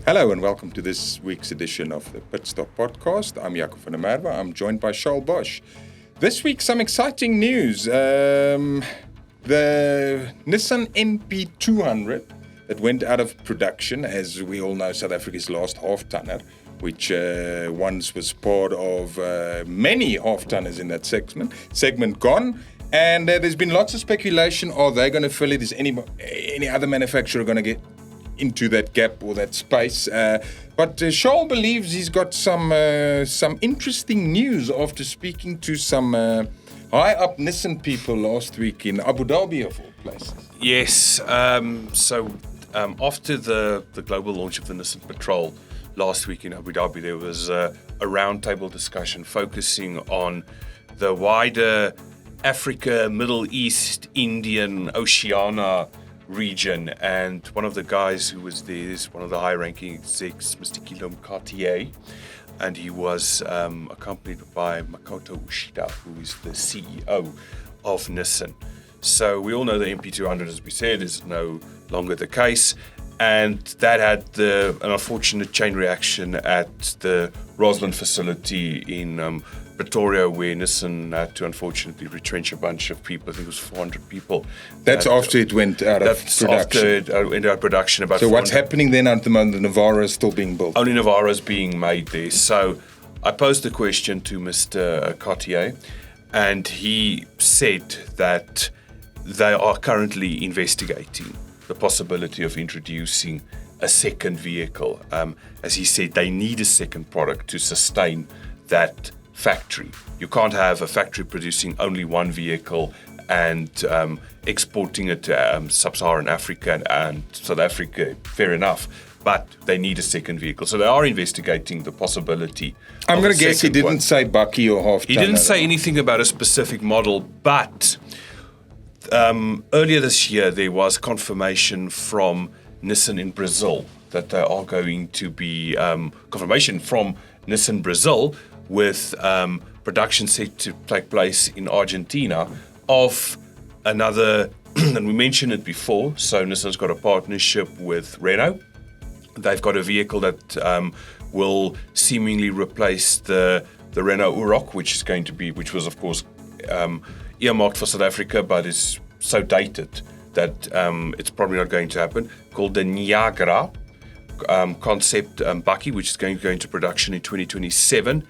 Hello and welcome to this week's edition of the Pit Stop Podcast. I'm Jaco van der Merwe. I'm joined by Charles Bosch. This week, some exciting news. The Nissan NP200 that went out of production, as we all know, South Africa's last half-tonner, which once was part of many half-tonners in that segment gone. And there's been lots of speculation, are they going to fill it? Is any other manufacturer going to get into that gap or that space? But Charles believes he's got some interesting news after speaking to some high-up Nissan people last week in Abu Dhabi, of all places. Yes, so after the global launch of the Nissan Patrol last week in Abu Dhabi, there was a roundtable discussion focusing on the wider Africa, Middle East, Indian, Oceania region, and one of the guys who was there is one of the high-ranking execs, Mr. Guillaume Cartier, and he was accompanied by Makoto Ushida, who is the CEO of Nissan. So we all know the NP200, as we said, is no longer the case, and that had an unfortunate chain reaction at the Rosslyn facility in Pretoria, where Nissan had to unfortunately retrench a bunch of people. I think it was 400 people. That's after it went out of production. After it went out of production. So what's happening then at the moment? The Navara is still being built? Only Navara is being made there. So I posed the question to Mr. Cartier, and he said that they are currently investigating the possibility of introducing a second vehicle. As he said, they need a second product to sustain that factory. You can't have a factory producing only one vehicle and exporting it to sub-Saharan Africa and South Africa. Fair enough, but they need a second vehicle. So they are investigating the possibility. I'm going to guess he didn't say bakkie or half-tonner. He didn't say anything about a specific model, but earlier this year there was confirmation from Nissan in Brazil that they are going to be confirmation from Nissan Brazil with production set to take place in Argentina of another, and we mentioned it before, so Nissan's got a partnership with Renault. They've got a vehicle that will seemingly replace the Renault Urok, which was of course earmarked for South Africa, but is so dated that it's probably not going to happen, called the Niagara concept bakkie, which is going to go into production in 2027.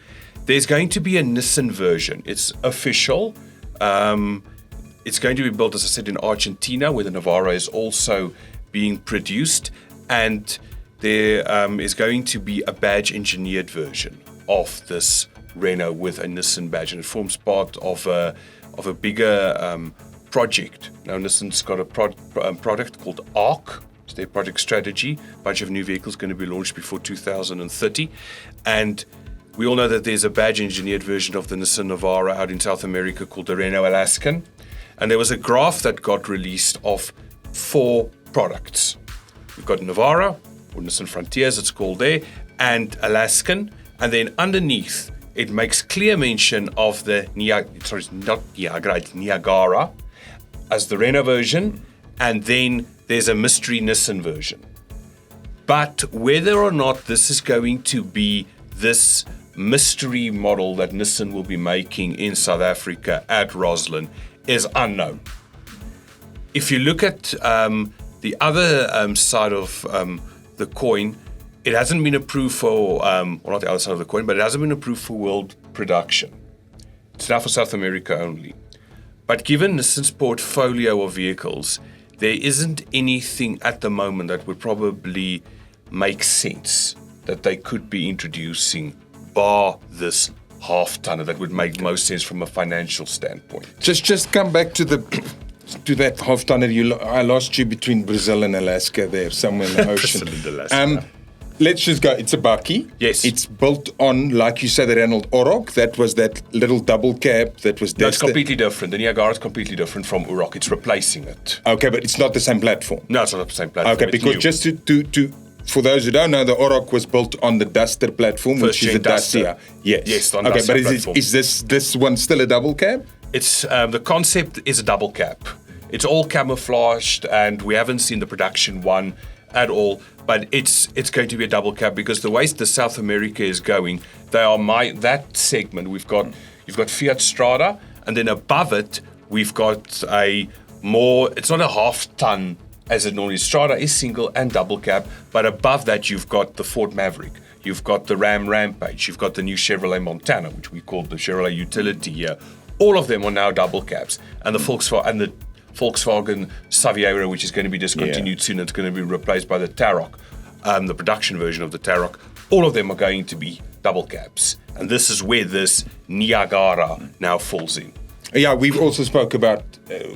There's going to be a Nissan version. It's official. It's going to be built, as I said, in Argentina, where the Navara is also being produced. And there is going to be a badge-engineered version of this Renault with a Nissan badge. And it forms part of a bigger project. Now, Nissan's got a product called ARC. It's their project strategy. A bunch of new vehicles going to be launched before 2030. And we all know that there's a badge-engineered version of the Nissan Navara out in South America called the Renault Alaskan. And there was a graph that got released of 4 products. We've got Navara, or Nissan Frontiers it's called there, and Alaskan. And then underneath, it makes clear mention of the Niagara as the Renault version. And then there's a mystery Nissan version. But whether or not this is going to be this mystery model that Nissan will be making in South Africa at Rosslyn is unknown. If you look at the other side of the coin, it hasn't been approved for, well, not the other side of the coin, but it hasn't been approved for world production. It's now for South America only. But given Nissan's portfolio of vehicles, there isn't anything at the moment that would probably make sense that they could be introducing, bar this half-tonner that would make most sense from a financial standpoint. Just come back to that half-tonner. I lost you between Brazil and Alaska there, somewhere in the ocean. Brazil and Alaska. Let's just go. It's a bakkie. Yes. It's built on, like you said, the Renault Urok. That was that little double cab that was... No, it's completely different. The Niagara is completely different from Urok. It's replacing it. Okay, but it's not the same platform. No, it's not the same platform. Okay, because just to for those who don't know, the Urok was built on the Duster platform, which is a Dacia. Yes, on okay, Dacia but platform. Is this one still a double cab? It's the concept is a double cab. It's all camouflaged, and we haven't seen the production one at all. But it's going to be a double cab because the way the South America is going, that segment. You've got Fiat Strada, and then above it we've got it's not a half ton as it normally is. Strada is single and double cab, but above that you've got the Ford Maverick, you've got the Ram Rampage, you've got the new Chevrolet Montana, which we call the Chevrolet Utility here. All of them are now double cabs, and the Volkswagen Saviera, which is going to be discontinued soon. It's going to be replaced by the Tarok, the production version of the Tarok. All of them are going to be double cabs. And this is where this Niagara now falls in. Yeah, we've also spoke about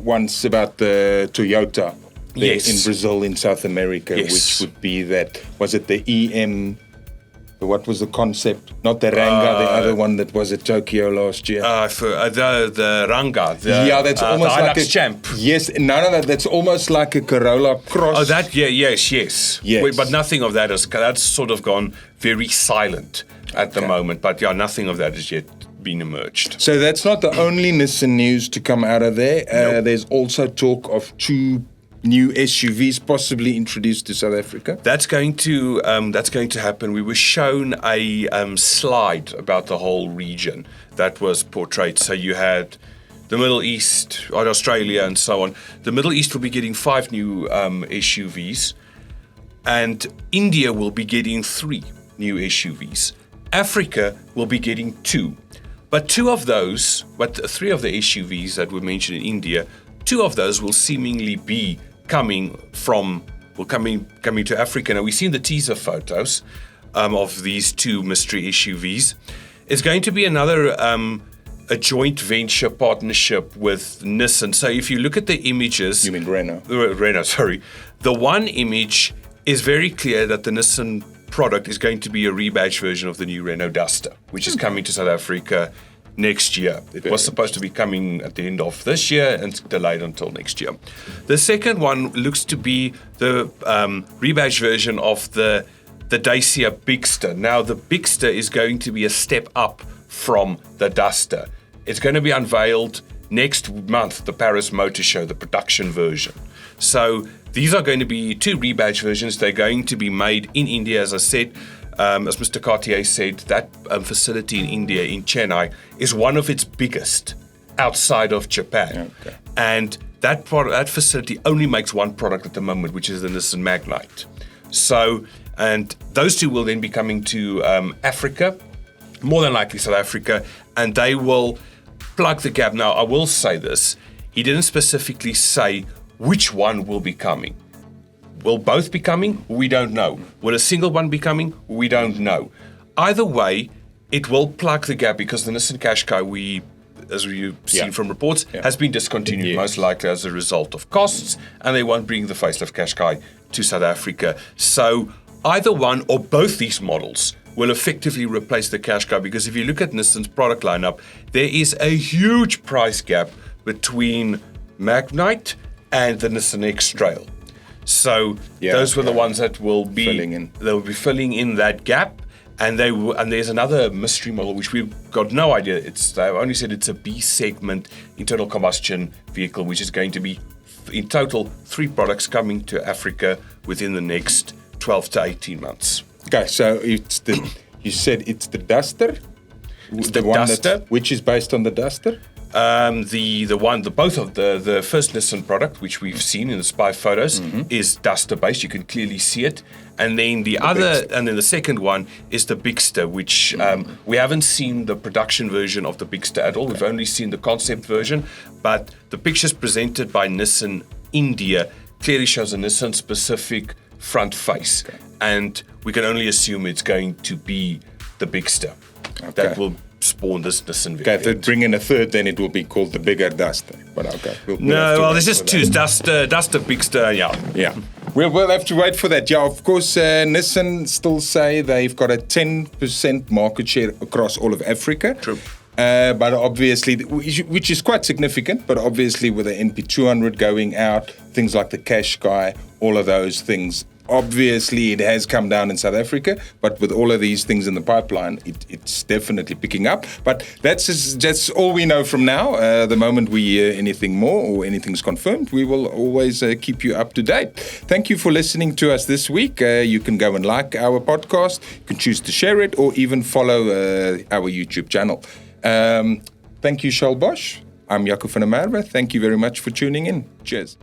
once about the Toyota there in Brazil, in South America, which would be was it the EM... What was the concept? Not the Ranga, the other one that was at Tokyo last year. The Ranga. That's almost the like Hilux Champ. Yes, no, that's almost like a Corolla Cross. Oh, that, yes. But nothing of that that's sort of gone very silent at the moment. But nothing of that has yet been emerged. So that's not the only Nissan news to come out of there. Nope. There's also talk of 2 new SUVs possibly introduced to South Africa. That's going to happen. We were shown a slide about the whole region that was portrayed. So you had the Middle East, Australia, and so on. The Middle East will be getting 5 new SUVs, and India will be getting 3 new SUVs. Africa will be getting 2, but 3 of the SUVs that were mentioned in India, 2 of those will seemingly be coming to Africa. Now, we've seen the teaser photos of these 2 mystery SUVs. It's going to be another a joint venture partnership with Nissan. So if you look at the images... You mean Renault? Renault, sorry. The one image is very clear that the Nissan product is going to be a rebadged version of the new Renault Duster, which is coming to South Africa next year. It was supposed to be coming at the end of this year and delayed until next year. The second one looks to be the rebadged version of the Dacia Bigster. Now, the Bigster is going to be a step up from the Duster. It's going to be unveiled next month, the Paris Motor Show, the production version. So these are going to be 2 rebadged versions. They're going to be made in India, as I said. As Mr. Cartier said, that facility in India, in Chennai, is one of its biggest outside of Japan. Okay. And that facility only makes one product at the moment, which is the Nissan Magnite. So, and those 2 will then be coming to Africa, more than likely South Africa, and they will plug the gap. Now, I will say this, he didn't specifically say which one will be coming. Will both be coming? We don't know. Will a single one be coming? We don't know. Either way, it will plug the gap because the Nissan Qashqai, as we've seen from reports, has been discontinued, most likely as a result of costs, and they won't bring the facelift Qashqai to South Africa. So either one or both these models will effectively replace the Qashqai, because if you look at Nissan's product lineup, there is a huge price gap between Magnite and the Nissan X-Trail. So those were the ones that will be filling in that gap, and there's another mystery model which we've got no idea. They only said it's a B segment internal combustion vehicle, which is going to be in total 3 products coming to Africa within the next 12 to 18 months. Okay, so you said it's the Duster. It's the Duster, which is based on the Duster. Both of the first Nissan product, which we've seen in the spy photos, is Duster based. You can clearly see it, and then the second one is the Bigster, which we haven't seen the production version of the Bigster at all. We've only seen the concept version, but the pictures presented by Nissan India clearly shows a Nissan specific front face, and we can only assume it's going to be the Bigster that will spawn this Nissan variant. Okay, if they bring in a third, then it will be called the bigger Duster. But okay, there's just 2. Duster, Bigster, Yeah. We'll have to wait for that. Yeah, of course, Nissan still say they've got a 10% market share across all of Africa. True. But obviously, which is quite significant, but obviously with the NP200 going out, things like the Qashqai, all of those things Obviously, it has come down in South Africa, but with all of these things in the pipeline, it's definitely picking up. But that's all we know from now. The moment we hear anything more or anything's confirmed, we will always keep you up to date. Thank you for listening to us this week. You can go and like our podcast, you can choose to share it, or even follow our YouTube channel. Thank you, Charles Bosch. I'm Jaco van der Merwe. Thank you very much for tuning in. Cheers.